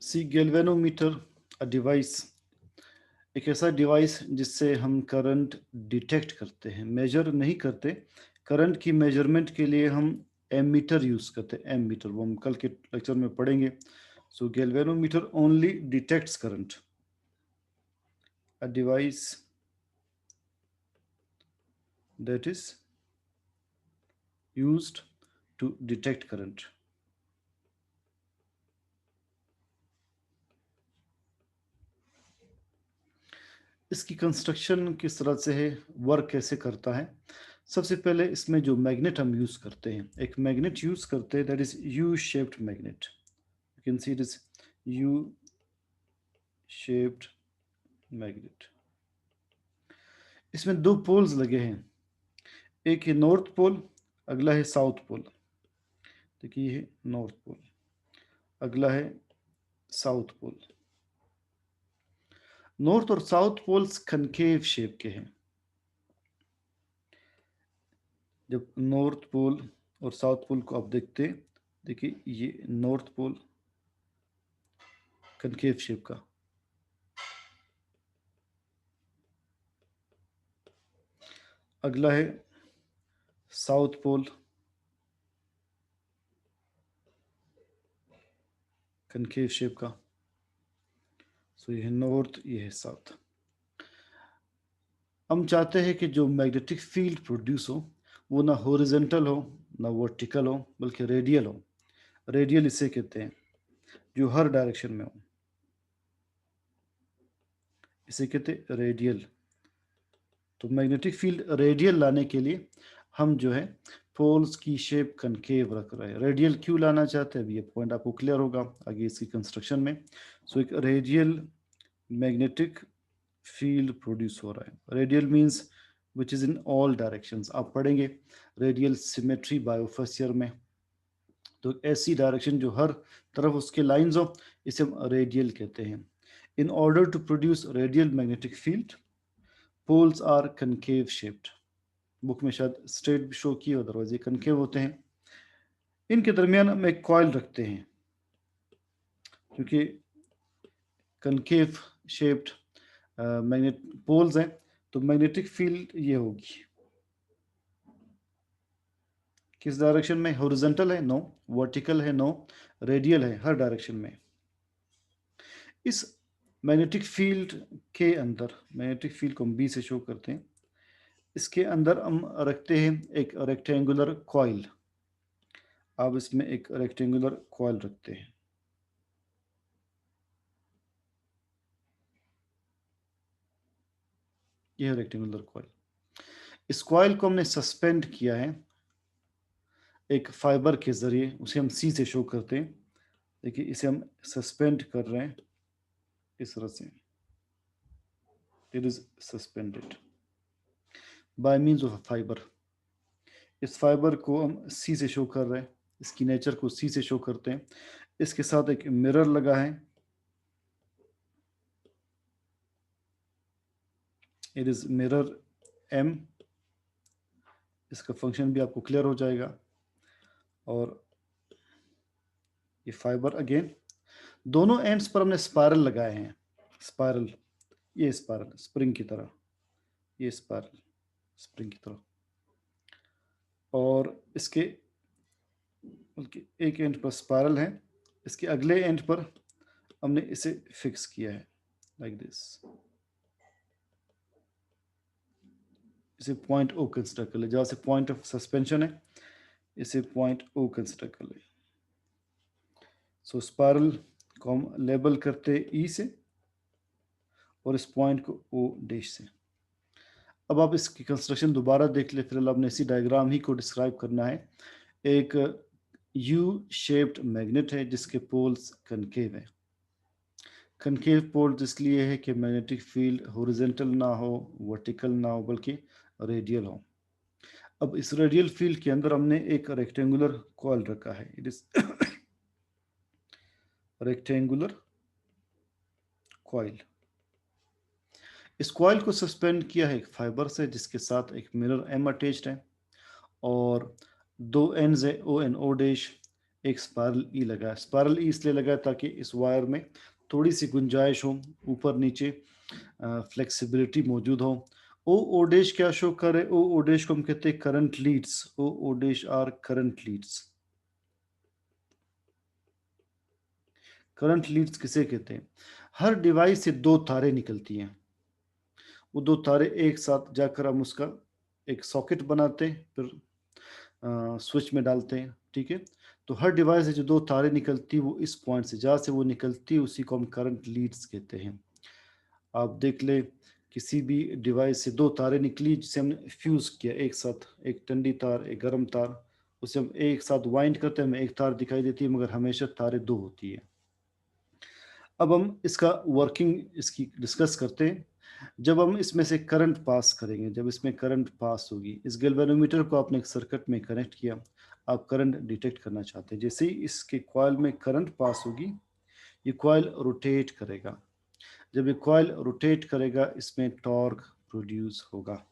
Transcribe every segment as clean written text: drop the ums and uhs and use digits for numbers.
C galvanometer a device एक ऐसा device जिससे हम करंट डिटेक्ट करते हैं, मेजर नहीं करते। करंट की मेजरमेंट के लिए हम एमीटर यूज़ करते हैं, एमीटर वो हम कल के लेक्चर में पढ़ेंगे। So galvanometer only detects current, a device that is used to detect current. इसकी कंस्ट्रक्शन किस तरह से है, वर्क कैसे करता है। सबसे पहले इसमें जो मैग्नेट हम यूज़ करते हैं, एक मैग्नेट यूज़ करते हैं that is U shaped magnet. You can see it is U shaped magnet. इसमें दो पोल्स लगे हैं, एक है नॉर्थ पोल, अगला है साउथ पोल। देखिए ये है नॉर्थ पोल, अगला है साउथ पोल। नॉर्थ और साउथ पोल्स कनकेव शेप के हैं। जब नॉर्थ पोल और साउथ पोल को आप देखते हैं, देखिए ये नॉर्थ पोल कनकेव शेप का, अगला है साउथ पोल कनकेव शेप का। सो ये है नॉर्थ, ये है साउथ। हम चाहते हैं कि जो मैग्नेटिक फील्ड प्रोड्यूस हो वो ना हॉरिजॉन्टल हो ना वर्टिकल हो, बल्कि रेडियल हो। रेडियल इसे कहते हैं जो हर डायरेक्शन में हो, इसे कहते हैं रेडियल। तो मैग्नेटिक फील्ड रेडियल लाने के लिए हम जो है पोल्स की शेप कनकेव रख रहे हैं। रेडियल क्यों लाना चाहते हैं, अभी ये पॉइंट आपको क्लियर होगा आगे इसकी कंस्ट्रक्शन में। सो एक रेडियल मैग्नेटिक फील्ड प्रोड्यूस हो रहा है। Radial means which is in all directions. आप पढ़ेंगे रेडियल सिमेट्री बायोफेसियर में। तो ऐसी डायरेक्शन जो हर तरफ उसके लाइंस हो, इसे हम रेडियल कहते हैं। In order to produce radial magnetic field, poles are concave shaped. Book में शायद स्ट्रेट भी शो किए, अदरवाइज ये कनकेव होते हैं। इनके दरमियान हम एक कॉइल रखते हैं, क्योंकि कनकेव शेप्ड मैग्नेट पोल्स हैं, तो मैग्नेटिक फील्ड ये होगी किस डायरेक्शन में, हॉरिजॉन्टल है नो, वर्टिकल है नो, रेडियल है हर डायरेक्शन में। इस मैग्नेटिक फील्ड के अंदर, मैग्नेटिक फील्ड को हम बी से शो करते हैं, इसके अंदर हम रखते हैं एक रेक्टेंगुलर कॉइल। अब इसमें एक रेक्टेंगुलर कॉइल रखते हैं, यह रेक्टेंगुलर कॉइल। इस कॉइल को हमने सस्पेंड किया है एक फाइबर के जरिए, उसे हम सी से शो करते हैं। देखिए इसे हम सस्पेंड कर रहे हैं इस तरह से, it is suspended by means of a fibre. इस फाइबर को हम सी से शो कर रहे हैं, इसकी नेचर को सी से शो करते हैं। इसके साथ एक मिरर लगा है, इट इज मिरर एम। इसका फंक्शन भी आपको क्लियर हो जाएगा। और ये फाइबर अगेन, दोनों एंड्स पर हमने स्पायरल लगाए हैं। स्पायरल, ये स्पायरल स्प्रिंग की तरह, ये स्पायरल स्प्रिंग की तरह। और इसके बल्कि एक एंड पर स्पायरल है, इसके अगले एंड पर हमने इसे फिक्स किया है लाइक दिस। इसे पॉइंट ओ कंसिडर कर ले, जहाँ से पॉइंट ऑफ सस्पेंशन है, इसे पॉइंट ओ कंसिडर कर ले। सो स्पायरल को हम लेबल करते हैं ई से, और इस पॉइंट को ओ डैश से। अब आप इसकी कंस्ट्रक्शन दोबारा देख ले, फिलहाल आपने इसी डायग्राम ही को डिस्क्राइब करना है। एक यू शेप्ड मैग्नेट है जिसके पोल्स कनकेव है। कनकेव पोल्स इसलिए है कि मैग्नेटिक फील्ड हॉरिजॉन्टल ना हो, वर्टिकल ना हो, बल्कि रेडियल हो। अब इस रेडियल फील्ड के अंदर हमने एक रेक्टेंगुलर कॉइल रखा है, इट इज रेक्टेंगुलर कॉइल। इस कॉइल को सस्पेंड किया है एक फाइबर से जिसके साथ एक मिरर एम अटैच्ड है, और दो एंड्स है ओ एंड ओ डैश। एक स्पाइरल ई लगा है। स्पाइरल ई इसलिए लगा है ताकि इस वायर में थोड़ी सी गुंजाइश हो, ऊपर नीचे फ्लेक्सिबिलिटी मौजूद हो। ओ ओ डैश क्या शो कर रहे? ओ ओ डैश को हम कहते हैं current leads. O O dash R current leads. Current leads किसे कहते हैं? हर डिवाइस से दो तारें निकलती हैं, वो दो तारे एक साथ जाकर हम उसका एक सॉकेट बनाते हैं, फिर स्विच में डालते हैं, ठीक है। तो हर डिवाइस से जो दो तारे निकलती है वो इस पॉइंट से जहाँ से वो निकलती है उसी को हम करंट लीड्स कहते हैं। आप देख ले, किसी भी डिवाइस से दो तारे निकली जिसे हमने फ्यूज़ किया एक साथ, एक ठंडी तार एक गर्म तार, उसे हम एक साथ वाइंड करते हैं, हमें एक तार दिखाई देती है मगर हमेशा तारे दो होती है। अब हम इसका वर्किंग इसकी डिस्कस करते हैं। जब हम इसमें से करंट पास करेंगे, जब इसमें करंट पास होगी, इस गैल्वेनोमीटर को आपने एक सर्किट में कनेक्ट किया, आप करंट डिटेक्ट करना चाहते हैं। जैसे ही इसके कॉइल में करंट पास होगी, ये कॉइल रोटेट करेगा। जब ये कॉइल रोटेट करेगा, इसमें टॉर्क प्रोड्यूस होगा।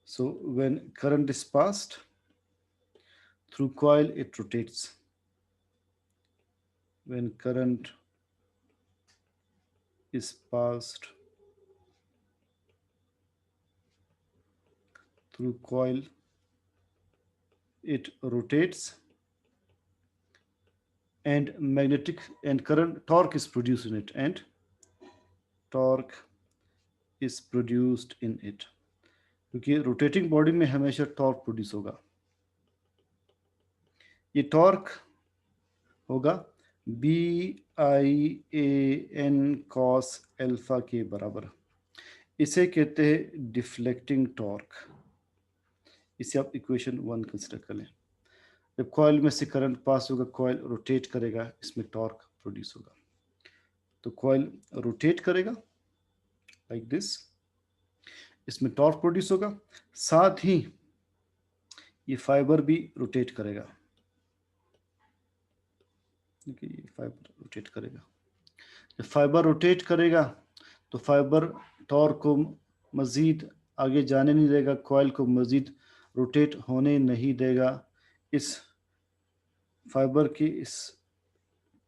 So when current is passed through coil, it rotates. When current is passed through coil, it rotates and magnetic and current torque is produced in it, and torque is produced in it, क्योंकि rotating body में हमेशा torque produce होगा। ये torque होगा B I A N cos alpha के बराबर। इसे कहते हैं डिफ्लेक्टिंग टॉर्क। इसे आप इक्वेशन 1 कंसिडर कर लें। जब कॉइल में से करंट पास होगा, कॉइल रोटेट करेगा, इसमें टॉर्क प्रोड्यूस होगा। तो कॉइल रोटेट करेगा लाइक दिस, इसमें टॉर्क प्रोड्यूस होगा, साथ ही ये फाइबर भी रोटेट करेगा। ये फाइबर रोटेट करेगा। जब फाइबर रोटेट करेगा तो फाइबर टॉर्क को मज़ीद आगे जाने नहीं देगा, कॉइल को मज़ीद रोटेट होने नहीं देगा। इस फाइबर की इस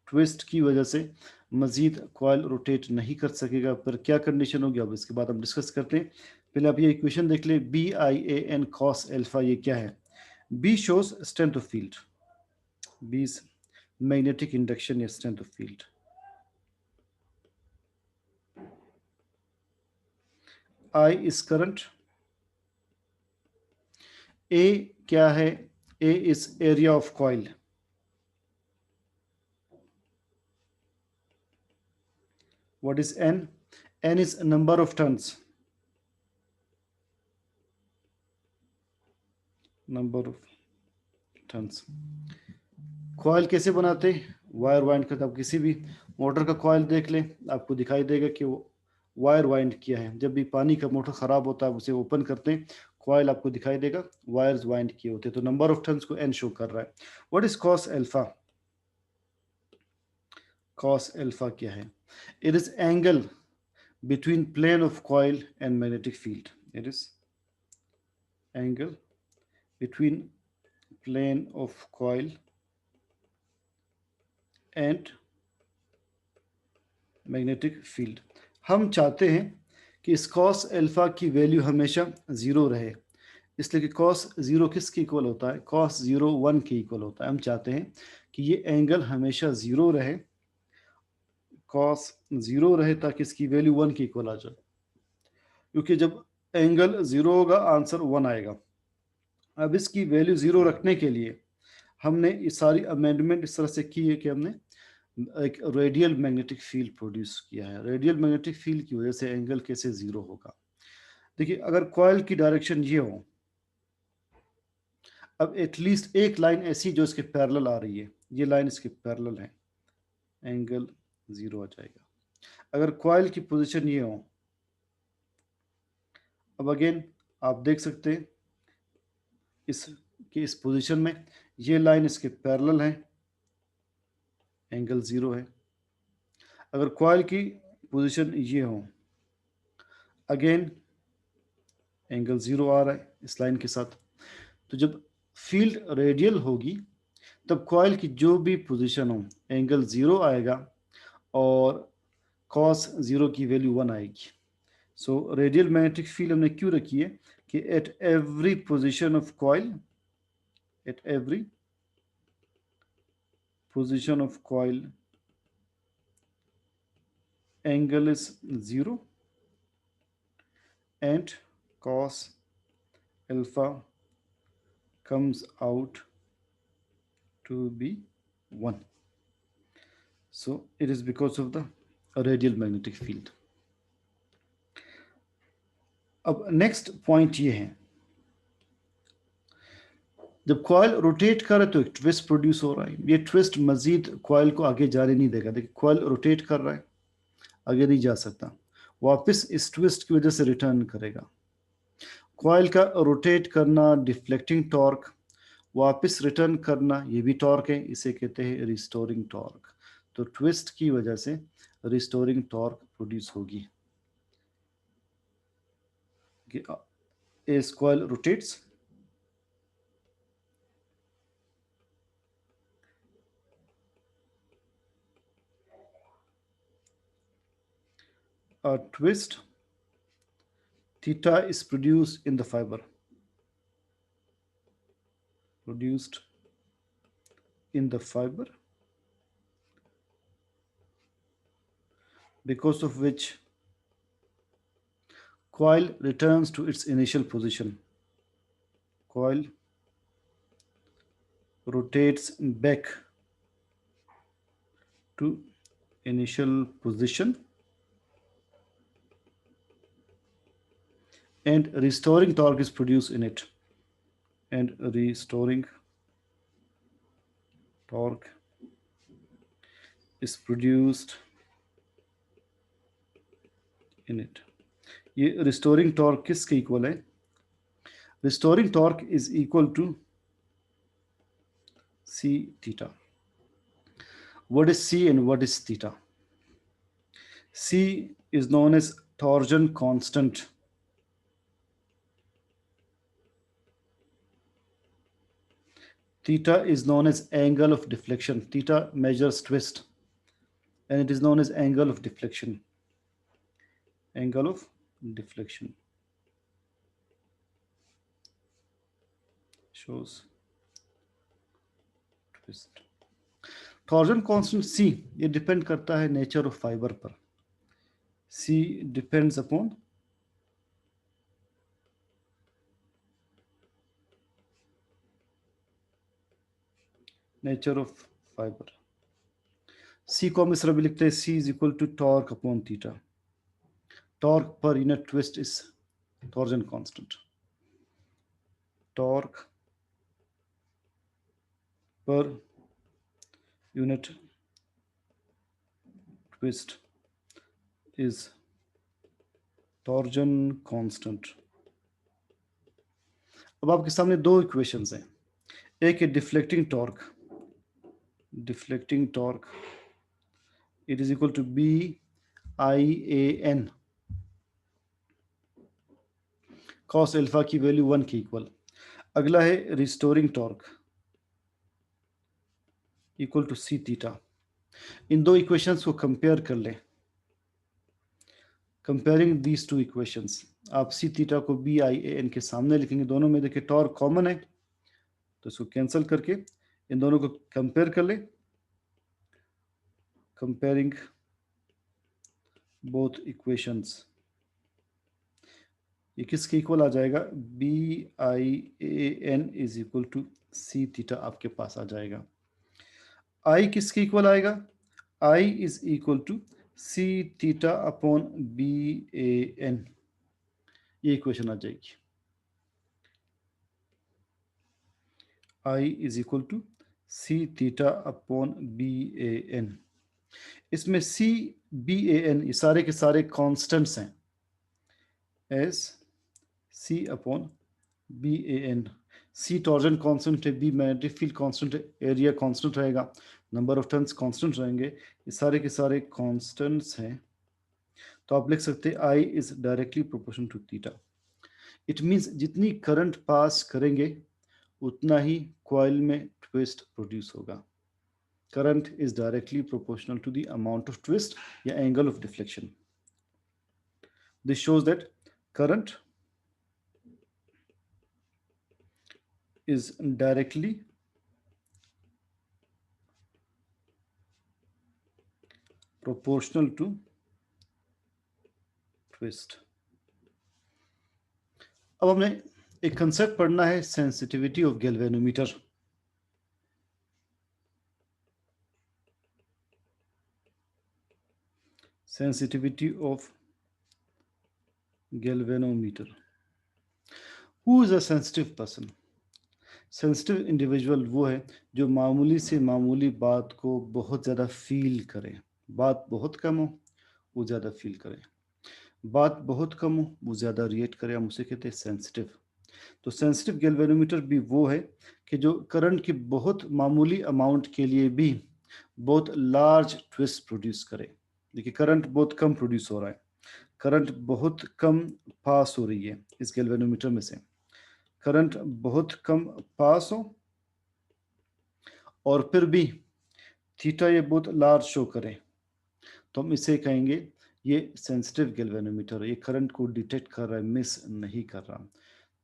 ट्विस्ट की वजह से मज़ीद कॉइल रोटेट नहीं कर सकेगा। पर क्या कंडीशन होगी, अब इसके बाद हम डिस्कस करते हैं। पहले आप ये इक्वेशन देख ले, B I A N cos alpha, ये क्या है? B shows strength of field, B magnetic induction या strength of field. I is current, A क्या है? A is area of coil, what is n? n is number of turns, number of turns। Coil कैसे बनाते? Wire wind करते। आप किसी भी motor का कॉइल देख लें, आपको दिखाई देगा कि वो वायर वाइंड किया है। जब भी पानी का मोटर ख़राब होता है, उसे ओपन करते हैं, कॉइल आपको दिखाई देगा, वायर्स वाइंड किए होते हैं। तो नंबर ऑफ टर्न्स को n शो कर रहा है। What is cos alpha? Cos alpha क्या है? It is angle between plane of coil and magnetic field. It is angle between plane of coil and magnetic field। हम चाहते हैं कि इस cos अल्फा की वैल्यू हमेशा ज़ीरो रहे, इसलिए कि cos ज़ीरो किसके इक्वल होता है? cos ज़ीरो 1 के इक्वल होता है। हम चाहते हैं कि ये एंगल हमेशा ज़ीरो रहे, cos ज़ीरो रहे, ताकि इसकी वैल्यू 1 के इक्वल आ जाए, क्योंकि जब एंगल ज़ीरो होगा आंसर 1 आएगा। अब इसकी वैल्यू ज़ीरो रखने के लिए हमने ये सारी अमेंडमेंट इस तरह से की है कि हमने एक रेडियल मैग्नेटिक फील्ड प्रोड्यूस किया है। रेडियल मैग्नेटिक फील्ड की वजह से एंगल कैसे ज़ीरो होगा? देखिए, अगर कॉइल की डायरेक्शन ये हो, अब एटलीस्ट एक लाइन ऐसी जो इसके पैरेलल आ रही है, ये लाइन इसके पैरेलल है, एंगल ज़ीरो आ जाएगा। अगर कॉइल की पोजीशन ये हो, अब अगेन आप देख सकते हैं इस पोजीशन में ये लाइन इसके पैरेलल है, एंगल ज़ीरो है। अगर कॉइल की पोजीशन ये हो, अगेन एंगल ज़ीरो आ रहा है इस लाइन के साथ। तो जब फील्ड रेडियल होगी तब कॉइल की जो भी पोजीशन हो एंगल 0 आएगा और cos 0 की वैल्यू 1 आएगी। सो रेडियल मैग्नेटिक फील्ड हमने क्यों रखी है कि at every position of coil, at every position of coil angle is 0 and cos alpha comes out to be 1. So it is because of the radial magnetic field. अब next point ये है, जब coil rotate करे तो एक twist produce हो रहा है। ये ट्विस्ट मजीद कॉइल को आगे जाने नहीं देगा। देखिए कॉइल रोटेट कर रहा है, आगे नहीं जा सकता, वापस इस ट्विस्ट की वजह से रिटर्न करेगा। कॉइल का रोटेट करना, डिफ्लेक्टिंग टॉर्क, वापस रिटर्न करना, ये भी टॉर्क है, इसे कहते हैं रिस्टोरिंग टॉर्क। तो ट्विस्ट की वजह से रिस्टोरिंग टॉर्क प्रोड्यूस होगी। As coil rotates, a twist theta is produced in the fiber, produced in the fiber, because of which coil returns to its initial position. Coil rotates back to initial position and restoring torque is produced in it, and restoring torque is produced in it. ये restoring torque किसके equal है? Restoring torque is equal to C theta. What is C and what is theta? C is known as torsion constant. Theta is known as angle of deflection. Theta measures twist and it is known as angle of deflection. Angle of deflection shows twist. Torsion constant C, ये depend करता है nature of fibre पर। C depends upon nature of fibre. C को हम इस तरह भी लिखते हैं, C is equal to torque upon theta. Torque per unit twist is torsion constant. Torque per unit twist is torsion constant. अब आपके सामने दो इक्वेशंस हैं, एक है deflecting torque, deflecting torque it is equal to BIAN cos alpha की value 1 के equal. अगला है restoring torque equal to C theta. इन दो इक्वेशंस को कंपेयर कर लें। कंपेयरिंग दीज टू इक्वेशंस, आप C थीटा को BIAN के सामने लिखेंगे, दोनों में देखिए टॉर्क कॉमन है तो इसको कैंसिल करके इन दोनों को कंपेयर कर ले। कंपेयरिंग बोथ इक्वेशंस, ये किसके इक्वल आ जाएगा? BIAN is equal to C theta आपके पास आ जाएगा। I किसके इक्वल आएगा? I is equal to C theta upon BAN, ये इक्वेशन आ जाएगी। I is equal to C theta upon BAN। इसमें C BAN ये सारे के सारे कांस्टेंट्स हैं, S C upon BAN। C torsion constant है, B मैग्नेटिक फील्ड कांस्टेंट है, एरिया कांस्टेंट रहेगा, नंबर ऑफ टर्न्स कांस्टेंट रहेंगे, ये सारे के सारे कांस्टेंट्स हैं। तो आप लिख सकते हैं I is directly proportional to theta. It means जितनी करंट पास करेंगे उतना ही कॉइल में ट्विस्ट प्रोड्यूस होगा। Current is directly proportional to the amount of twist या angle of deflection. This shows that current is directly proportional to twist। अब हमने एक कंसेप्ट पढ़ना है, sensitivity of galvanometer. Sensitivity of galvanometer. Who is a sensitive person? Sensitive individual वो है जो मामूली से मामूली बात को बहुत ज़्यादा फील करे। बात बहुत कम हो, वो ज़्यादा फील करे। बात बहुत कम हो, वो ज़्यादा रिएक्ट करे, हम उसे कहते हैं सेंसिटिव। तो सेंसिटिव गैल्वेनोमीटर भी वो है कि जो करंट की बहुत मामूली अमाउंट के लिए भी बहुत लार्ज ट्विस्ट प्रोड्यूस करे। देखिए करंट बहुत कम प्रोड्यूस हो रहा है, करंट बहुत कम पास हो रही है इस गैल्वेनोमीटर में से, करंट बहुत कम पास हो और फिर भी थीटा ये बहुत लार्ज शो करे, तो हम इसे कहेंगे ये सेंसिटिव गैल्वेनोमीटर है, ये करंट को डिटेक्ट कर रहा है, मिस नहीं कर रहा।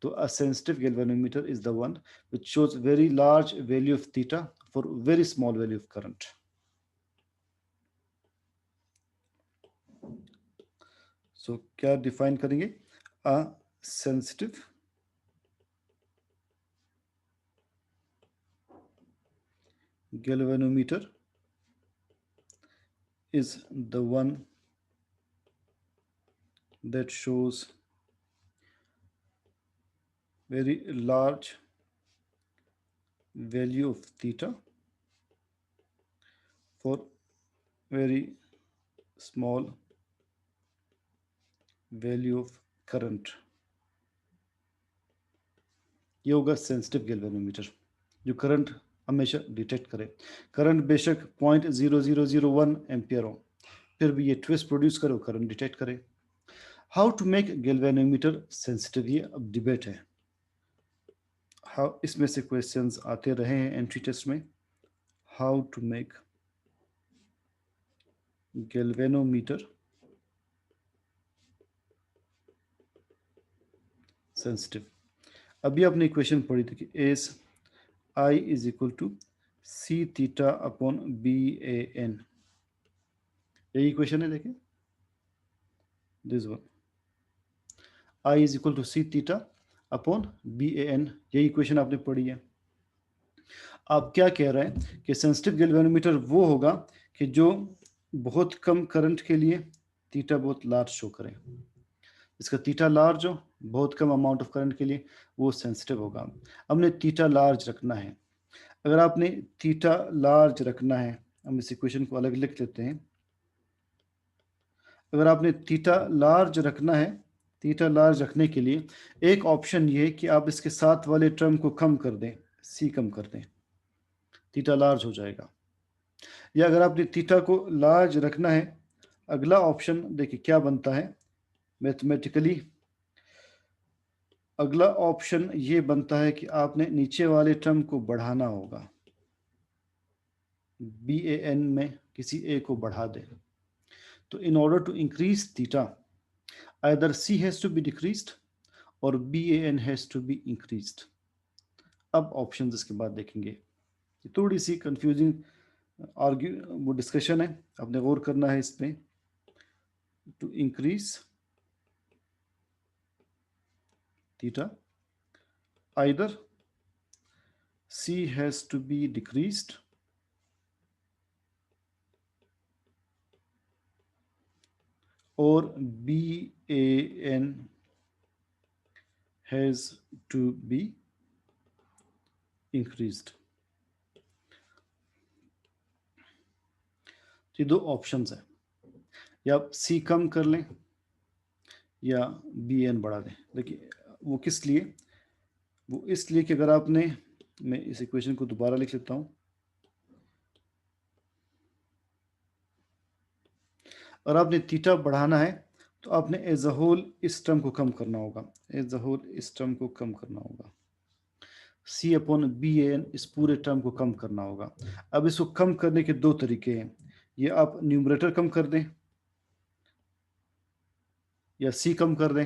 तो a sensitive galvanometer is the one which shows very large value of theta for very small value of current. So क्या define करेंगे? A sensitive galvanometer is the one that shows very large value of theta for very small value of current। ये होगा sensitive galvanometer जो current हमेशा detect करे। Current बेशक 0.0001 ampere हो, फिर भी ये ट्विस्ट प्रोड्यूस करे, करंट डिटेक्ट करे। How to make galvanometer sensitive, ये अब डिबेट है। हाउ, इसमें से क्वेश्चंस आते रहे हैं एंट्री टेस्ट में। How to make galvanometer sensitive. अभी आपने इक्वेशन पढ़ी थी कि S I is equal to C theta upon B A N, यही इक्वेशन है। देखिए this one, I is equal to C theta upon B A N, यही इक्वेशन आपने पढ़ी है। आप क्या कह रहे हैं कि सेंसिटिव गैल्वेनोमीटर वो होगा कि जो बहुत कम करंट के लिए थीटा बहुत लार्ज शो करे। इसका थीटा लार्ज हो बहुत कम अमाउंट ऑफ करंट के लिए, वो सेंसिटिव होगा। हमने थीटा लार्ज रखना है। अगर आपने थीटा लार्ज रखना है, हम इस इक्वेशन को अलग लिख लेते हैं। अगर आपने थीटा लार्ज रखना है, थीटा लार्ज रखने के लिए एक ऑप्शन ये है कि आप इसके साथ वाले टर्म को कम कर दें, सी कम कर दें, थीटा लार्ज हो जाएगा। या अगर आपने थीटा को लार्ज रखना है, अगला ऑप्शन देखिए क्या बनता है मैथमेटिकली। अगला ऑप्शन ये बनता है कि आपने नीचे वाले टर्म को बढ़ाना होगा, बी ए एन में किसी ए को बढ़ा दें। तो in order to increase theta either C has to be decreased और B A N has to be increased. अब ऑप्शंस इसके बाद देखेंगे, थोड़ी सी कंफ्यूजिंग आर्ग्यू वो डिस्कशन है, आपने गौर करना है इसमें। To increase theta either C has to be decreased or BAN has to be increased। ये दो ऑप्शंस हैं, या आप C कम कर लें या BN बढ़ा दें। देखिए वो किस लिए, वो इसलिए कि अगर आपने, मैं इस इक्वेशन को दोबारा लिख लेता हूँ, और आपने थीटा बढ़ाना है तो आपने एज अ होल इस टर्म को कम करना होगा, एज अ होल इस टर्म को कम करना होगा। सी अपॉन बी ए एन, इस पूरे टर्म को कम करना होगा। अब इसको कम करने के दो तरीके हैं, ये आप न्यूमरेटर कम कर दें या सी कम कर दें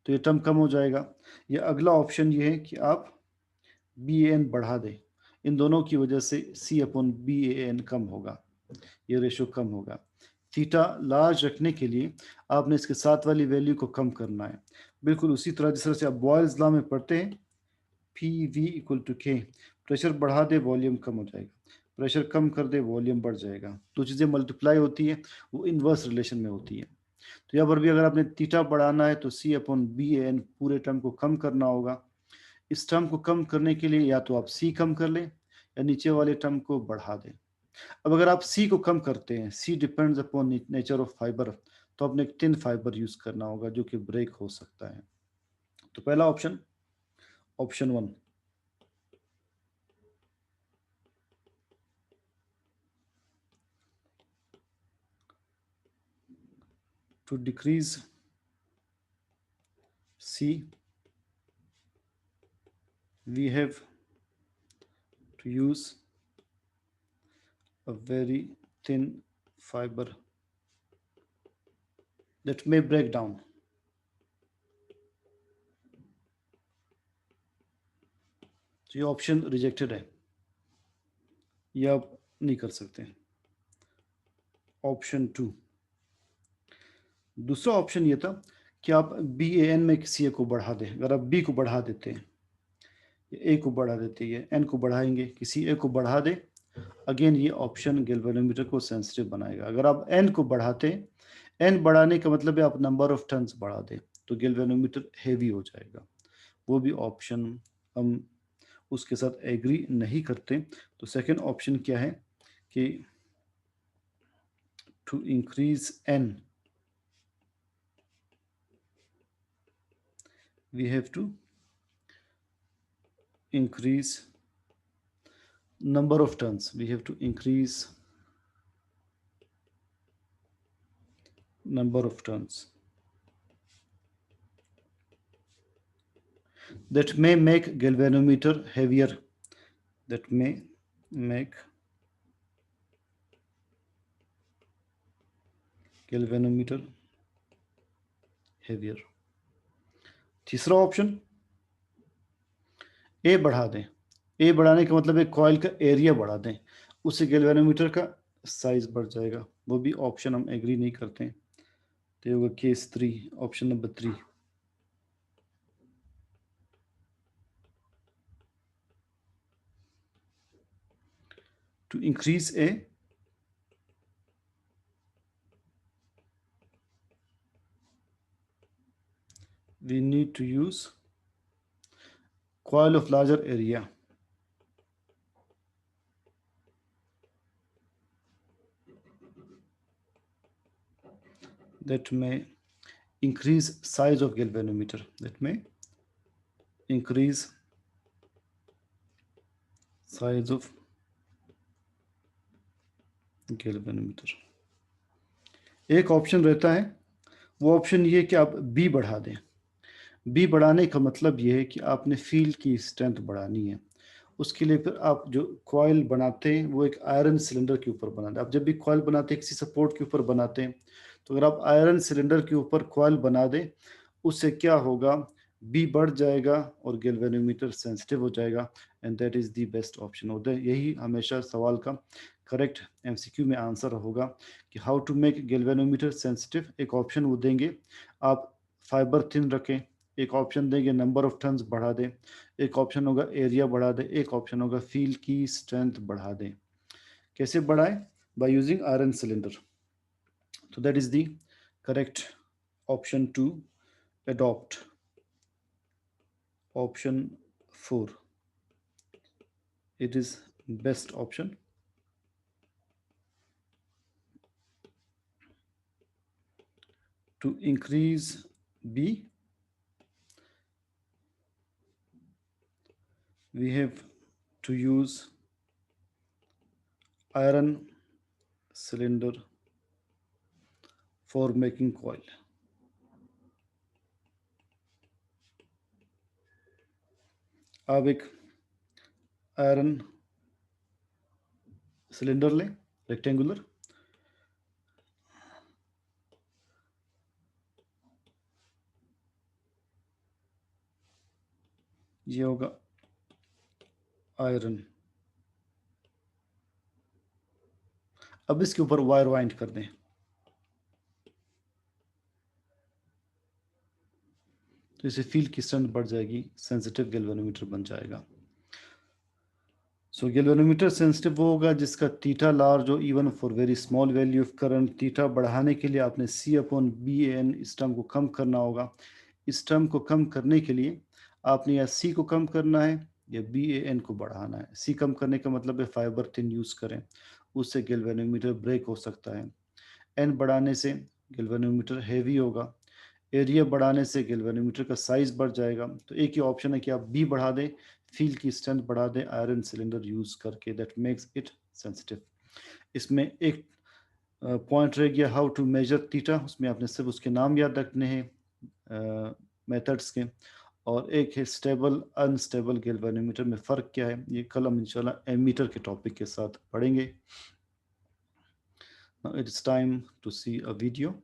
तो ये टर्म कम हो जाएगा, या अगला ऑप्शन ये है कि आप बी ए एन बढ़ा दें, इन दोनों की वजह से सी अपॉन बी ए एन कम होगा, ये रेशो कम होगा। थीटा लार्ज रखने के लिए आपने इसके साथ वाली वैल्यू को कम करना है, बिल्कुल उसी तरह जिस तरह से आप बॉयल्स लॉ में पढ़ते हैं पी वी इक्वल टू के, प्रेशर बढ़ा दे वॉल्यूम कम हो जाएगा, प्रेशर कम कर दे वॉल्यूम बढ़ जाएगा, तो चीज़ें मल्टीप्लाई होती है, वो इन्वर्स रिलेशन में होती है। तो यहाँ पर भी अगर आपने थीटा बढ़ाना है तो सी अपॉन बी ए एन पूरे टर्म को कम करना होगा। इस टर्म को कम करने के लिए या तो आप सी कम कर लें या नीचे वाले टर्म को बढ़ा दें। अब अगर आप सी को कम करते हैं, see depends upon nature of fibre, तो आपने एक थिन फाइबर यूज करना होगा जो कि ब्रेक हो सकता है। तो पहला option, option 1। To decrease C, we have to use a very thin fiber that may break down. तो ये ऑप्शन रिजेक्टेड है, ये आप नहीं कर सकते। ऑप्शन 2, दूसरा ऑप्शन ये था कि आप बी ए एन में किसी ए को बढ़ा दें। अगर आप बी को बढ़ा देते हैं, ए को बढ़ा देते हैं, एन को बढ़ाएंगे, किसी ए को बढ़ा दें, अगेन ये ऑप्शन गैल्वेनोमीटर को सेंसिटिव बनाएगा। अगर आप एन को बढ़ाते हैं, एन बढ़ाने का मतलब है आप नंबर ऑफ टर्न्स बढ़ा दें, तो गैल्वेनोमीटर हेवी हो जाएगा। वो भी ऑप्शन हम उसके साथ एग्री नहीं करते। तो सेकंड ऑप्शन क्या है कि to increase N we have to increase number of turns, we have to increase number of turns that may make galvanometer heavier, that may make galvanometer heavier। तीसरा ऑप्शन, ए बढ़ा दें, ए बढ़ाने का मतलब है कॉइल का एरिया बढ़ा दें, उससे गैल्वेनोमीटर का साइज बढ़ जाएगा, वो भी ऑप्शन हम एग्री नहीं करते हैं। तो ये होगा case 3, option number 3। To increase A we need to use coil of larger area that may increase size of galvanometer, that may increase size of galvanometer। एक ऑप्शन रहता है, वो ऑप्शन ये कि आप बी बढ़ा दें। बी बढ़ाने का मतलब ये है कि आपने फील्ड की स्ट्रेंथ बढ़ानी है, उसके लिए फिर आप जो कॉइल बनाते हैं वो एक आयरन सिलेंडर के ऊपर बनाते हैं। आप जब भी कॉइल बनाते हैं किसी सपोर्ट के ऊपर बनाते हैं, तो अगर आप आयरन सिलेंडर के ऊपर कॉइल बना दें, उससे क्या होगा, बी बढ़ जाएगा और गैल्वेनोमीटर सेंसिटिव हो जाएगा, and that is the best option होता है। यही हमेशा सवाल का करेक्ट एमसीक्यू में आंसर होगा कि how to make galvanometer sensitive. एक ऑप्शन वो देंगे आप फाइबर थिन रखें, एक ऑप्शन देंगे नंबर ऑफ टर्न्स बढ़ा दें, एक ऑप्शन होगा एरिया बढ़ा दें, एक ऑप्शन होगा फील्ड की स्ट्रेंथ बढ़ा दें। कैसे बढ़ाएं? By using iron cylinder. तो that is the correct option to adopt। option 4, it is best option। to increase B, we have to use iron cylinder for making coil। अब एक iron cylinder लें rectangular, ये होगा iron. अब इसके ऊपर wire wind कर दें, तो इसे फील्ड की स्ट्रेंथ बढ़ जाएगी, सेंसिटिव गैल्वेनोमीटर बन जाएगा। सो गैल्वेनोमीटर सेंसिटिव वो होगा जिसका थीटा लार्ज हो even for very small value of current. Theta बढ़ाने के लिए आपने C/BAN इस टर्म को कम करना होगा। इस टर्म को कम करने के लिए आपने या C को कम करना है या BAN को बढ़ाना है। C कम करने का मतलब है फाइबर थिन यूज़ करें, उससे गैल्वेनोमीटर ब्रेक हो सकता है। N बढ़ाने से गैल्वेनोमीटर हैवी होगा। एरिया बढ़ाने से गैल्वेनोमीटर का साइज बढ़ जाएगा। तो एक ही ऑप्शन है कि आप B बढ़ा दें, फील्ड की स्ट्रेंथ बढ़ा दें आयरन सिलेंडर यूज़ करके, दैट मेक्स इट सेंसिटिव। इसमें एक पॉइंट रह गया हाउ टू मेजर थीटा, उसमें आपने सिर्फ उसके नाम याद रखने हैं मेथड्स के, और एक है स्टेबल अनस्टेबल गैल्वेनोमीटर में फ़र्क क्या है, ये कल हम इंशाल्लाह एमीटर के टॉपिक के साथ पढ़ेंगे। Now it is time to see a video.